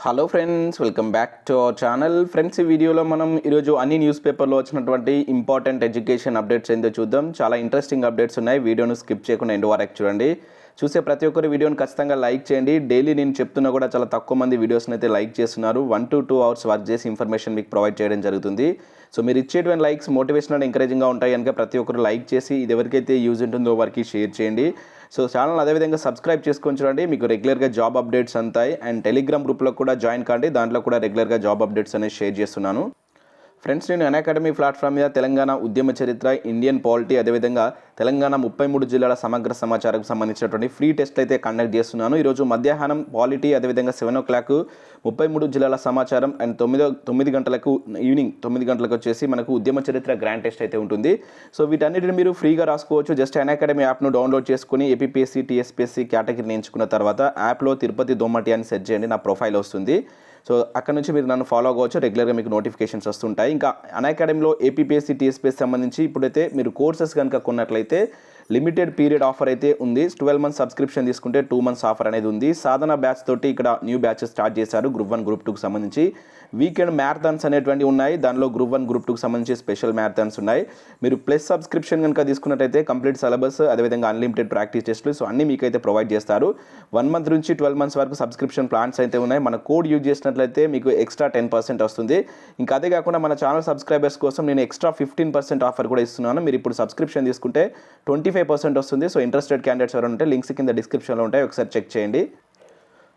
Hello friends, welcome back to our channel. Friends, ఈ వీడియోలో మనం ఈరోజు అన్ని న్యూస్ పేపర్లో వచ్చినటువంటి ఇంపార్టెంట్ ఎడ్యుకేషన్ అప్డేట్స్ ఏందో చూద్దాం. చాలా ఇంట్రెస్టింగ్ అప్డేట్స్ ఉన్నాయి. వీడియోను స్కిప్ చేయకుండా ఎండ్ వరకు చూడండి. చూసే ప్రతి ఒక్కరి వీడియోని ఖచ్చితంగా లైక్ చేయండి. డైలీ నేను చెప్తున్నా కూడా చాలా తక్కువ మంది వీడియోస్ని అయితే లైక్ చేస్తున్నారు. 1 to 2 అవర్స్ వర్క్ చేసి ఇన్ఫర్మేషన్ మీకు ప్రొవైడ్ చేయడం జరుగుతుంది. సో మీరు ఇచ్చేటువంటి లైక్స్ మోటివేషనల్ ఎంకరేజింగ్గా ఉంటాయి కనుక ప్రతి ఒక్కరు లైక్ చేసి ఇది ఎవరికైతే యూజ్ ఉంటుందో వారికి షేర్ చేయండి. సో ఛానల్ అదేవిధంగా సబ్స్క్రైబ్ చేసుకొని చూడండి. మీకు రెగ్యులర్గా జాబ్ అప్డేట్స్ అంతాయి. అండ్ టెలిగ్రామ్ గ్రూప్లో కూడా జాయిన్ కాండి. దాంట్లో కూడా రెగ్యులర్గా జాబ్ అప్డేట్స్ అనేది షేర్ చేస్తున్నాను. ఫ్రెండ్స్, నేను అకాడమీ ప్లాట్ఫామ్ మీద తెలంగాణ ఉద్యమ చరిత్ర, ఇండియన్ పాలిటీ, అదేవిధంగా తెలంగాణ 33 జిల్లాల సమగ్ర సమాచారంకు సంబంధించినటువంటి ఫ్రీ టెస్ట్ అయితే కండక్ట్ చేస్తున్నాను. ఈరోజు మధ్యాహ్నం పాలిటీ, అదేవిధంగా 7 o'clock 33 జిల్లాల సమాచారం, అండ్ 9 గంటలకు ఈవినింగ్ 9 గంటలకు వచ్చేసి మనకు ఉద్యమ చరిత్ర గ్రాండ్ టెస్ట్ అయితే ఉంటుంది. సో వీటన్నిటిని మీరు ఫ్రీగా రాసుకోవచ్చు. జస్ట్ అకాడమీ యాప్ను డౌన్లోడ్ చేసుకుని ఏపీఎస్సీ, టీఎస్పీఎస్సీ కేటగిరీని ఎంచుకున్న తర్వాత యాప్లో తిరుపతి దోమటి అని సెర్చ్ చేయండి. నా ప్రొఫైల్ వస్తుంది. సో అక్కడ నుంచి మీరు నన్ను ఫాలో అవ్వచ్చు. రెగ్యులర్గా మీకు నోటిఫికేషన్స్ వస్తుంటాయి. ఇంకా అకాడమీలో ఏపీఎస్సీ, టీఎస్పీఎస్సీ సంబంధించి ఇప్పుడైతే మీరు కోర్సెస్ కనుక కొన్నట్లయితే లిమిటెడ్ పీరియడ్ ఆఫర్ అయితే ఉంది. 12 months సబ్స్క్రిప్షన్ తీసుకుంటే 2 months ఆఫర్ అనేది ఉంది. సాధన బ్యాచ్ తోటి ఇక్కడ న్యూ బ్యాచెస్ స్టార్ట్ చేశారు. గ్రూప్ 1, గ్రూప్ 2కి సంబంధించి వీకెండ్ మ్యారథాన్స్ అనేటువంటివి ఉన్నాయి. దానిలో గ్రూప్ 1, గ్రూప్ 2కి సంబంధించి స్పెషల్ మ్యారథాన్స్ ఉన్నాయి. మీరు ప్లస్ సబ్స్క్రిప్షన్ కనుక తీసుకున్నట్టయితే కంప్లీట్ సిలబస్, అదేవిధంగా అన్లిమిటెడ్ ప్రాక్టీస్ టెస్టులు, సో అన్నీ మీకైతే ప్రొవైడ్ చేస్తారు. 1 month నుంచి 12 months వరకు సబ్స్క్రిప్షన్ ప్లాన్స్ అయితే ఉన్నాయి. మన కోడ్ యూజ్ చేసినట్లయితే మీకు ఎక్స్ట్రా 10% వస్తుంది. ఇంకా అదే కాకుండా మన ఛానల్ సబ్స్క్రైబర్స్ కోసం నేను ఎక్స్ట్రా 15% ఆఫర్ కూడా ఇస్తున్నాను. మీరు ఇప్పుడు సబ్స్క్రిప్షన్ తీసుకుంటే 25% వస్తుంది. సో ఇంట్రెస్టెడ్ క్యాండిడేట్స్ ఎవరు ఉంటే లింక్స్ కింద డిస్క్రిప్షన్లో ఉంటాయి, ఒకసారి చెక్ చేయండి.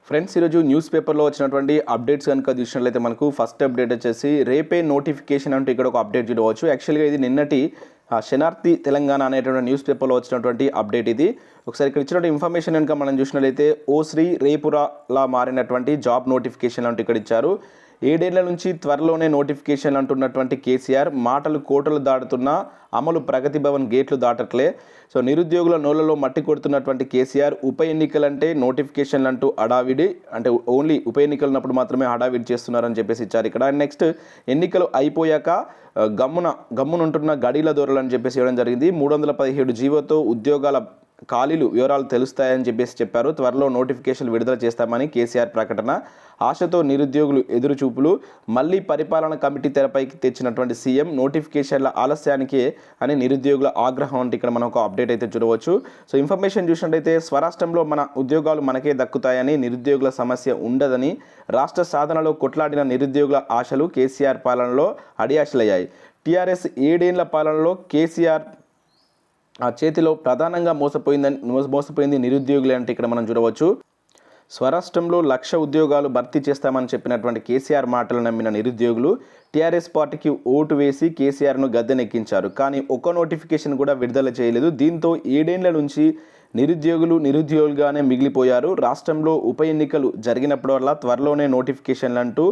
ఫ్రెండ్స్, ఈరోజు న్యూస్ పేపర్లో వచ్చినటువంటి అప్డేట్స్ కనుక చూసినట్లయితే మనకు ఫస్ట్ అప్డేట్ వచ్చేసి రేపే నోటిఫికేషన్ అంటూ ఇక్కడ ఒక అప్డేట్ చూడవచ్చు. యాక్చువల్గా ఇది నిన్నటి శనార్థి తెలంగాణ అనేటువంటి న్యూస్ పేపర్లో వచ్చినటువంటి అప్డేట్ ఇది. ఒకసారి ఇక్కడ ఇచ్చినటువంటి ఇన్ఫర్మేషన్ కనుక మనం చూసినట్లయితే శ్రీ రేపురాలా మారినటువంటి జాబ్ నోటిఫికేషన్ అంటూ ఇక్కడ ఇచ్చారు. 7 ఏళ్ల నుంచి త్వరలోనే నోటిఫికేషన్ అంటున్నటువంటి కేసీఆర్ మాటలు కోటలు దాటుతున్నా అమలు ప్రగతి భవన్ గేట్లు దాటట్లే. సో నిరుద్యోగుల నోళ్లలో మట్టి కొడుతున్నటువంటి కేసీఆర్ ఉప ఎన్నికలంటే నోటిఫికేషన్లు అంటూ హడావిడి, అంటే ఓన్లీ ఉప ఎన్నికలు ఉన్నప్పుడు మాత్రమే హడావిడి చేస్తున్నారని చెప్పేసి ఇచ్చారు ఇక్కడ. నెక్స్ట్ ఎన్నికలు అయిపోయాక గమ్మునుంటున్న గడీల దొరలు అని చెప్పేసి ఇవ్వడం జరిగింది. 317 జీవోతో ఉద్యోగాల ఖాళీలు వివరాలు తెలుస్తాయని చెప్పేసి చెప్పారు. త్వరలో నోటిఫికేషన్లు విడుదల చేస్తామని కేసీఆర్ ప్రకటన. ఆశతో నిరుద్యోగులు ఎదురుచూపులు. మళ్ళీ పరిపాలన కమిటీ తెరపైకి తెచ్చినటువంటి సీఎం నోటిఫికేషన్ల ఆలస్యానికే అని నిరుద్యోగుల ఆగ్రహం అంటే ఇక్కడ మనం ఒక అప్డేట్ అయితే చూడవచ్చు. సో ఇన్ఫర్మేషన్ చూసినట్టయితే స్వరాష్ట్రంలో మన ఉద్యోగాలు మనకే దక్కుతాయని, నిరుద్యోగుల సమస్య ఉండదని, రాష్ట్ర సాధనలో కొట్లాడిన నిరుద్యోగుల ఆశలు కేసీఆర్ పాలనలో అడియాశలయ్యాయి. టీఆర్ఎస్ 7 ఏళ్ల పాలనలో కేసీఆర్ చేతిలో ప్రధానంగా మోసపోయింది నిరుద్యోగులే అంటే ఇక్కడ మనం చూడవచ్చు. స్వరాష్ట్రంలో 1,00,000 ఉద్యోగాలు భర్తీ చేస్తామని చెప్పినటువంటి కేసీఆర్ మాటలు నమ్మిన నిరుద్యోగులు టీఆర్ఎస్ పార్టీకి ఓటు వేసి కేసీఆర్ను గద్దెనెక్కించారు. కానీ ఒక్క నోటిఫికేషన్ కూడా విడుదల చేయలేదు. దీంతో 7 ఏళ్ల నుంచి నిరుద్యోగులుగానే మిగిలిపోయారు. రాష్ట్రంలో ఉప ఎన్నికలు జరిగినప్పుడల్లా త్వరలోనే నోటిఫికేషన్లు అంటూ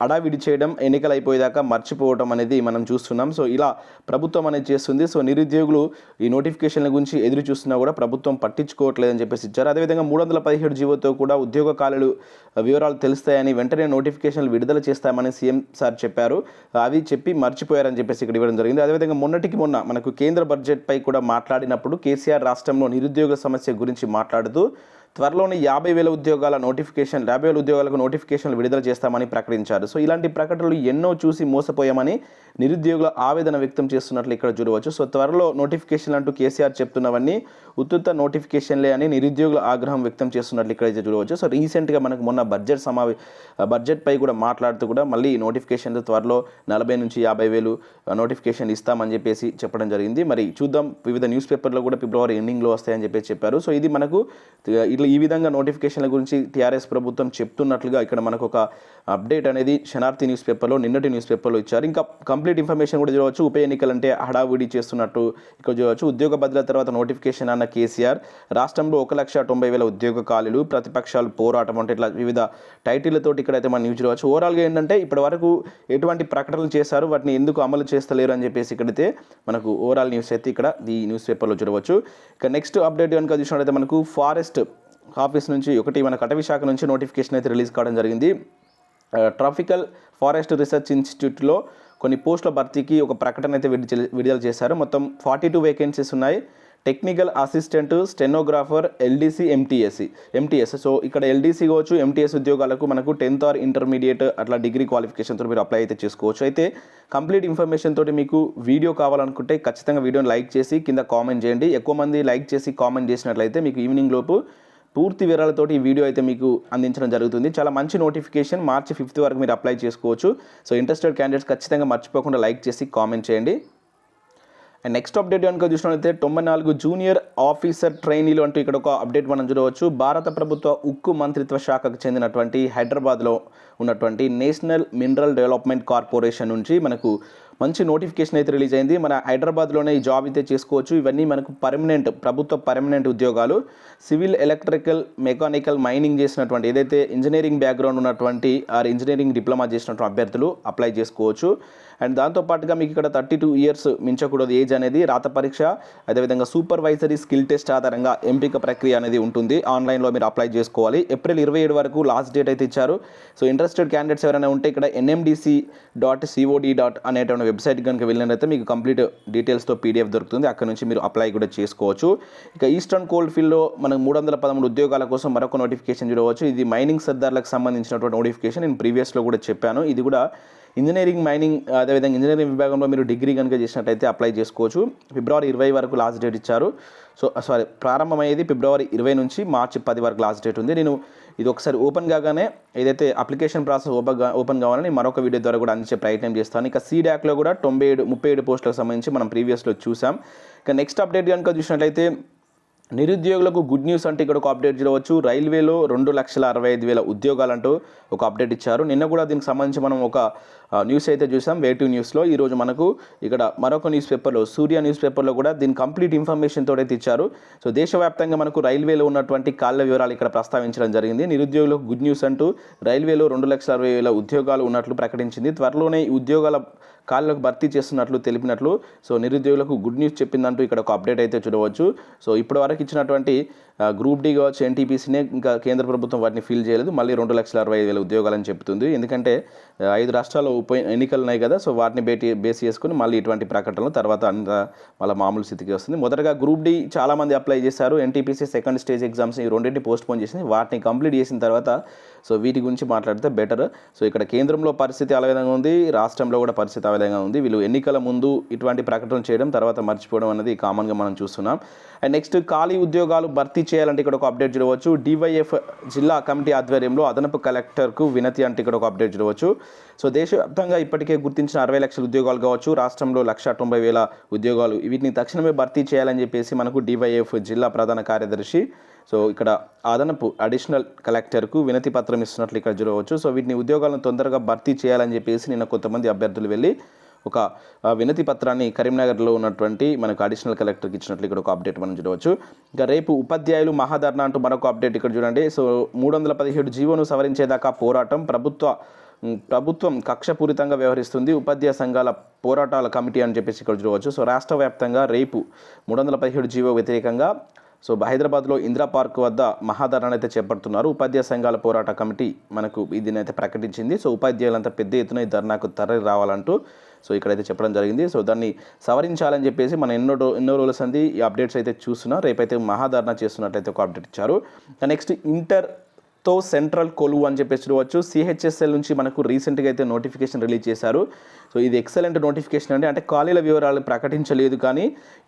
అడావిడి చేయడం, ఎన్నికలు అయిపోయేదాకా మర్చిపోవడం అనేది మనం చూస్తున్నాం. సో ఇలా ప్రభుత్వం అనేది చేస్తుంది. సో నిరుద్యోగులు ఈ నోటిఫికేషన్ల గురించి ఎదురు చూస్తున్నా కూడా ప్రభుత్వం పట్టించుకోవట్లేదని చెప్పేసి ఇచ్చారు. అదేవిధంగా 317 జీవోతో కూడా ఉద్యోగ ఖాళీలు వివరాలు తెలుస్తాయని, వెంటనే నోటిఫికేషన్లు విడుదల చేస్తామని సీఎం సార్ చెప్పారు. అవి చెప్పి మర్చిపోయారని చెప్పేసి ఇక్కడ ఇవ్వడం జరిగింది. అదేవిధంగా మొన్న మనకు కేంద్ర బడ్జెట్పై కూడా మాట్లాడినప్పుడు కేసీఆర్ రాష్ట్రంలో నిరుద్యోగ సమస్య గురించి మాట్లాడుతూ త్వరలోనే 50,000 ఉద్యోగాలకు నోటిఫికేషన్లు విడుదల చేస్తామని ప్రకటించారు. సో ఇలాంటి ప్రకటనలు ఎన్నో చూసి మోసపోయామని నిరుద్యోగుల ఆవేదన వ్యక్తం చేస్తున్నట్లు ఇక్కడ చూడవచ్చు. సో త్వరలో నోటిఫికేషన్లు అంటూ కేసీఆర్ చెప్తున్నవన్నీ ఉత్తుత్త నోటిఫికేషన్లే అని నిరుద్యోగుల ఆగ్రహం వ్యక్తం చేస్తున్నట్లు ఇక్కడైతే చూడవచ్చు. సో రీసెంట్గా మనకు మొన్న బడ్జెట్ పై కూడా మాట్లాడుతూ కూడా మళ్ళీ నోటిఫికేషన్లు త్వరలో 40 నుంచి 50,000 నోటిఫికేషన్ ఇస్తామని చెప్పేసి చెప్పడం జరిగింది. మరి చూద్దాం, వివిధ న్యూస్ పేపర్లో కూడా ఫిబ్రవరి ఎండింగ్లో వస్తాయని చెప్పేసి చెప్పారు. సో ఇది మనకు ఈ విధంగా నోటిఫికేషన్ల గురించి టీఆర్ఎస్ ప్రభుత్వం చెప్తున్నట్లుగా ఇక్కడ మనకు ఒక అప్డేట్ అనేది శనార్థి న్యూస్ పేపర్లో, నిన్నటి న్యూస్ పేపర్లో ఇచ్చారు. ఇంకా కంప్లీట్ ఇన్ఫర్మేషన్ కూడా చూడవచ్చు. ఉప ఎన్నికలంటే హడావుడి చేస్తున్నట్టు ఇక్కడ చూడవచ్చు. ఉద్యోగ భద్రత తర్వాత నోటిఫికేషన్ అన్న కేసీఆర్. రాష్ట్రంలో 1,90,000 ఉద్యోగ ఖాళీలు, ప్రతిపక్షాలు పోరాటం అంటే ఇట్లా వివిధ టైటిళ్లతోటి ఇక్కడైతే మనం న్యూస్ చూడవచ్చు. ఓవరాల్గా ఏంటంటే ఇప్పటి వరకు ఎటువంటి ప్రకటనలు చేశారు, వాటిని ఎందుకు అమలు చేస్తలేరు అని చెప్పేసి ఇక్కడైతే మనకు ఓవరాల్ న్యూస్ అయితే ఇక్కడ ఈ న్యూస్ పేపర్లో చూడవచ్చు. ఇక నెక్స్ట్ అప్డేట్ కనుక చూసినట్లయితే మనకు ఫారెస్ట్ ఆఫీస్ నుంచి మనకు అటవీ శాఖ నుంచి నోటిఫికేషన్ అయితే రిలీజ్ కావడం జరిగింది. ట్రాపికల్ ఫారెస్ట్ రీసెర్చ్ ఇన్స్టిట్యూట్లో కొన్ని పోస్టుల భర్తీకి ఒక ప్రకటన అయితే విడుదల చేశారు. మొత్తం 42 వేకెన్సీస్ ఉన్నాయి. Technical assistant, stenographer, LDC, MTS. So ఇక్కడ ఎల్డీసీ కావచ్చు, ఎంటీఎస్ ఉద్యోగాలకు మనకు 10th ఆర్ ఇంటర్మీడియట్ అట్లా డిగ్రీ క్వాలిఫికేషన్తో మీరు అప్లై అయితే చేసుకోవచ్చు. అయితే కంప్లీట్ ఇన్ఫర్మేషన్ తోటి మీకు వీడియో కావాలనుకుంటే ఖచ్చితంగా వీడియోని లైక్ చేసి కింద కామెంట్ చేయండి. ఎక్కువ మంది లైక్ చేసి కామెంట్ చేసినట్లయితే మీకు ఈవినింగ్ లోపు పూర్తి వివరాలతోటి ఈ వీడియో అయితే మీకు అందించడం జరుగుతుంది. చాలా మంచి నోటిఫికేషన్, మార్చి 5th వరకు మీరు అప్లై చేసుకోవచ్చు. సో ఇంట్రెస్టెడ్ క్యాండిడేట్స్ ఖచ్చితంగా మర్చిపోకుండా లైక్ చేసి కామెంట్ చేయండి. అండ్ నెక్స్ట్ అప్డేట్ కనుక చూసినట్లయితే 94 జూనియర్ ఆఫీసర్ ట్రైనీలు అంటూ ఇక్కడ ఒక అప్డేట్ మనం చూడవచ్చు. భారత ప్రభుత్వ ఉక్కు మంత్రిత్వ శాఖకు చెందినటువంటి హైదరాబాద్లో ఉన్నటువంటి నేషనల్ మినరల్ డెవలప్మెంట్ కార్పొరేషన్ నుంచి మనకు మంచి నోటిఫికేషన్ అయితే రిలీజ్ అయింది. మన హైదరాబాద్లోనే ఈ జాబ్ అయితే చేసుకోవచ్చు. ఇవన్నీ మనకు ప్రభుత్వ పర్మనెంట్ ఉద్యోగాలు. సివిల్, ఎలక్ట్రికల్, మెకానికల్, మైనింగ్ చేసినటువంటి ఏదైతే ఇంజనీరింగ్ బ్యాక్గ్రౌండ్ ఉన్నటువంటి ఆర్ ఇంజనీరింగ్ డిప్లొమా చేసినటువంటి అభ్యర్థులు అప్లై చేసుకోవచ్చు. అండ్ దాంతోపాటుగా మీకు ఇక్కడ 32 years మించకూడదు ఏజ్ అనేది. రాత పరీక్ష, అదేవిధంగా సూపర్వైజరీ స్కిల్ టెస్ట్ ఆధారంగా ఎంపిక ప్రక్రియ అనేది ఉంటుంది. ఆన్లైన్లో మీరు అప్లై చేసుకోవాలి. ఏప్రిల్ 27 వరకు లాస్ట్ డేట్ అయితే ఇచ్చారు. సో ఇంట్రెస్టెడ్ క్యాండిడేట్స్ ఎవరైనా ఉంటే ఇక్కడ nmdc.cod. అనేటువంటి వెబ్సైట్ కనుక వెళ్ళినట్లయితే మీకు కంప్లీట్ డీటెయిల్స్తో పీడిఎఫ్ దొరుకుతుంది. అక్కడ నుంచి మీరు అప్లై కూడా చేసుకోవచ్చు. ఇక ఈస్టర్న్ కోల్డ్ ఫీల్డ్లో మనకు 313 ఉద్యోగాల కోసం మరొక నోటిఫికేషన్ చూడవచ్చు. ఇది మైనింగ్ సర్దార్లకు సంబంధించినటువంటి నోటిఫికేషన్. నేను ప్రీవియస్లో కూడా చెప్పాను. ఇది కూడా ఇంజనీరింగ్, మైనింగ్, అదేవిధంగా ఇంజనీరింగ్ విభాగంలో మీరు డిగ్రీ కనుక చేసినట్టయితే అప్లై చేసుకోవచ్చు. ఫిబ్రవరి 20 వరకు లాస్ట్ డేట్ ఇచ్చారు. ప్రారంభమయ్యేది ఫిబ్రవరి 20 నుంచి మార్చి 10 వరకు లాస్ట్ డేట్ ఉంది. నేను ఇది ఒకసారి ఓపెన్ కాగానే ఏదైతే అప్లికేషన్ ప్రాసెస్ ఓపెన్ కావాలని మరొక వీడియో ద్వారా కూడా అందించే ప్రయత్నం చేస్తాను. ఇక సీడాక్లో కూడా 37 పోస్టులకు సంబంధించి మనం ప్రీవియస్లో చూసాం. ఇక నెక్స్ట్ అప్డేట్ కనుక చూసినట్లయితే నిరుద్యోగులకు గుడ్ న్యూస్ అంటే ఇక్కడ ఒక అప్డేట్ చూడవచ్చు. రైల్వేలో 2,65,000 ఉద్యోగాలంటూ ఒక అప్డేట్ ఇచ్చారు. నిన్న కూడా దీనికి సంబంధించి మనం ఒక న్యూస్ అయితే చూసాం వేటివ్ న్యూస్లో. ఈరోజు మనకు ఇక్కడ మరొక న్యూస్ పేపర్లో, సూర్య న్యూస్ పేపర్లో కూడా దీని కంప్లీట్ ఇన్ఫర్మేషన్ తోడైతే ఇచ్చారు. సో దేశవ్యాప్తంగా మనకు రైల్వేలో ఉన్నటువంటి ఖాళీల వివరాలు ఇక్కడ ప్రస్తావించడం జరిగింది. నిరుద్యోగులకు గుడ్ న్యూస్ అంటూ రైల్వేలో 2,60,000 ఉద్యోగాలు ఉన్నట్లు ప్రకటించింది. త్వరలోనే ఈ ఉద్యోగాల ఖాళీలకు భర్తీ చేస్తున్నట్లు తెలిపినట్లు సో నిరుద్యోగులకు గుడ్ న్యూస్ చెప్పిందంటూ ఇక్కడ ఒక అప్డేట్ అయితే చూడవచ్చు. సో ఇప్పటి వరకు ఇచ్చినటువంటి గ్రూప్ డి కావచ్చు, ఎన్టీపీసీనే ఇంకా కేంద్ర ప్రభుత్వం వాటిని ఫిల్ చేయలేదు. మళ్ళీ 2,65,000 ఉద్యోగాలని చెప్తుంది. ఎందుకంటే 5 రాష్ట్రాల్లో ఎన్నికలు ఉన్నాయి కదా. సో వాటిని బేస్ చేసుకుని మళ్ళీ ఇటువంటి ప్రకటనలు తర్వాత అంతా మళ్ళీ మామూలు స్థితికి వస్తుంది. మొదటగా గ్రూప్ డి చాలామంది అప్లై చేశారు. ఎన్టీపీసీ సెకండ్ స్టేజ్ ఎగ్జామ్స్ ఈ రెండింటిని పోస్ట్ పోన్ చేసింది. వాటిని కంప్లీట్ చేసిన తర్వాత సో వీటి గురించి మాట్లాడితే బెటర్. సో ఇక్కడ కేంద్రంలో పరిస్థితి ఆ విధంగా ఉంది, రాష్ట్రంలో కూడా పరిస్థితి ఆ విధంగా ఉంది. వీళ్ళు ఎన్నికల ముందు ఇటువంటి ప్రకటనలు చేయడం, తర్వాత మర్చిపోవడం అనేది కామన్గా మనం చూస్తున్నాం. అండ్ నెక్స్ట్ ఖాళీ ఉద్యోగాలు భర్తీ చేయాలంటే ఇక్కడ ఒక అప్డేట్ చూడవచ్చు. డివైఎఫ్ జిల్లా కమిటీ ఆధ్వర్యంలో అదనపు కలెక్టర్కు వినతి అంటే ఇక్కడ ఒక అప్డేట్ చూడవచ్చు. సో దేశవ్యాప్తంగా ఇప్పటికే గుర్తించిన 60 లక్షల ఉద్యోగాలు కావచ్చు, రాష్ట్రంలో 1,90,000 ఉద్యోగాలు, వీటిని తక్షణమే భర్తీ చేయాలని చెప్పేసి మనకు డివైఎఫ్ జిల్లా ప్రధాన కార్యదర్శి సో ఇక్కడ అదనపు అడిషనల్ కలెక్టర్కు వినతి పత్రం ఇస్తున్నట్లు ఇక్కడ చూడవచ్చు. సో వీటిని ఉద్యోగాలను తొందరగా భర్తీ చేయాలని చెప్పేసి నిన్న కొంతమంది అభ్యర్థులు వెళ్ళి ఒక వినతి పత్రాన్ని కరీంనగర్లో ఉన్నటువంటి మనకు అడిషనల్ కలెక్టర్కి ఇచ్చినట్లు ఇక్కడ ఒక అప్డేట్ మనం చూడవచ్చు. ఇక రేపు ఉపాధ్యాయులు మహాధర్నా అంటూ మరొక అప్డేట్ ఇక్కడ చూడండి. సో 317 జీవోను సవరించేదాకా పోరాటం, ప్రభుత్వం కక్షపూరితంగా వ్యవహరిస్తుంది, ఉపాధ్యాయ సంఘాల పోరాటాల కమిటీ అని చెప్పేసి ఇక్కడ చూడవచ్చు. సో రాష్ట్ర వ్యాప్తంగా రేపు 317 జీవో వ్యతిరేకంగా సో హైదరాబాద్లో ఇందిరా పార్క్ వద్ద మహాధరణ అయితే చేపడుతున్నారు. ఉపాధ్యాయ సంఘాల పోరాట కమిటీ మనకు దీనైతే ప్రకటించింది. సో ఉపాధ్యాయులంతా పెద్ద ఎత్తున ఈ ధర్నాకు తరలి రావాలంటూ సో ఇక్కడైతే చెప్పడం జరిగింది. సో దాన్ని సవరించాలని చెప్పేసి మనం ఎన్నో రోజుల సంది ఈ అప్డేట్స్ అయితే చూస్తున్నాం. రేపైతే మహాధరణ చేస్తున్నట్లయితే ఒక అప్డేట్ ఇచ్చారు. నెక్స్ట్ ఇంటర్తో సెంట్రల్ కొలువు అని చెప్పేసి చూడవచ్చు. సిహెచ్ఎస్ఎల్ నుంచి మనకు రీసెంట్గా అయితే నోటిఫికేషన్ రిలీజ్ చేశారు. సో ఇది ఎక్సలెంట్ నోటిఫికేషన్ అంటే ఖాళీల వివరాలు ప్రకటించలేదు, కానీ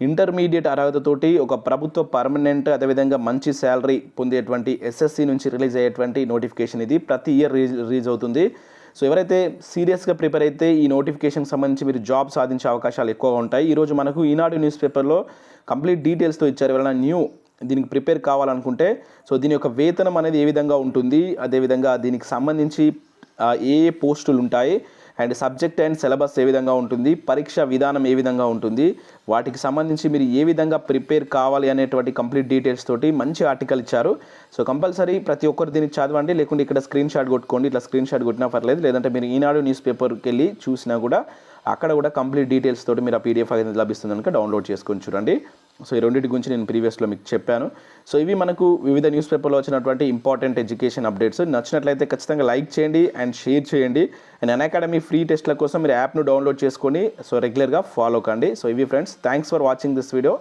ఇంటర్మీడియట్ అర్హతతోటి ఒక ప్రభుత్వ పర్మనెంట్, అదేవిధంగా మంచి శాలరీ పొందేటువంటి ఎస్ఎస్సి నుంచి రిలీజ్ అయ్యేటువంటి నోటిఫికేషన్. ఇది ప్రతి ఇయర్ రిలీజ్ అవుతుంది. సో ఎవరైతే సీరియస్గా ప్రిపేర్ అయితే ఈ నోటిఫికేషన్కి సంబంధించి మీరు జాబ్ సాధించే అవకాశాలు ఎక్కువగా ఉంటాయి. ఈరోజు మనకు ఈనాడు న్యూస్ పేపర్లో కంప్లీట్ డీటెయిల్స్తో ఇచ్చారు. ఎవరైనా దీనికి ప్రిపేర్ కావాలనుకుంటే సో దీని యొక్క వేతనం అనేది ఏ విధంగా ఉంటుంది, అదేవిధంగా దీనికి సంబంధించి ఏ పోస్టులు ఉంటాయి, అండ్ సబ్జెక్ట్ అండ్ సిలబస్ ఏ విధంగా ఉంటుంది, పరీక్ష విధానం ఏ విధంగా ఉంటుంది, వాటికి సంబంధించి మీరు ఏ విధంగా ప్రిపేర్ కావాలి అనేటువంటి కంప్లీట్ డీటెయిల్స్ తోటి మంచి ఆర్టికల్ ఇచ్చారు. సో కంపల్సరీ ప్రతి ఒక్కరు దీన్ని చదవండి, లేకుంటే ఇక్కడ స్క్రీన్ షాట్ కొట్టుకోండి. ఇట్లా స్క్రీన్ షాట్ కొట్టినా పర్లేదు, లేదంటే మీరు ఈనాడు న్యూస్ పేపర్కి వెళ్ళి చూసినా కూడా అక్కడ కూడా కంప్లీట్ డీటెయిల్స్ తోటి మీరు ఆ పీడిఎఫ్ అనేది లభిస్తుంది కనుక డౌన్లోడ్ చేసుకొని చూడండి. సో ఈ రెండింటి గురించి నేను ప్రీవియస్లో మీకు చెప్పాను. సో ఇవి మనకు వివిధ న్యూస్ పేపర్లో వచ్చినటువంటి ఇంపార్టెంట్ ఎడ్యుకేషన్ అప్డేట్స్. నచ్చినట్లయితే ఖచ్చితంగా లైక్ చేయండి అండ్ షేర్ చేయండి. అండ్ అన్అకాడమీ ఫ్రీ టెస్ట్ల కోసం మీరు యాప్ను డౌన్లోడ్ చేసుకొని సో రెగ్యులర్గా ఫాలో కండి. సో ఇవి friends, thanks for watching this video.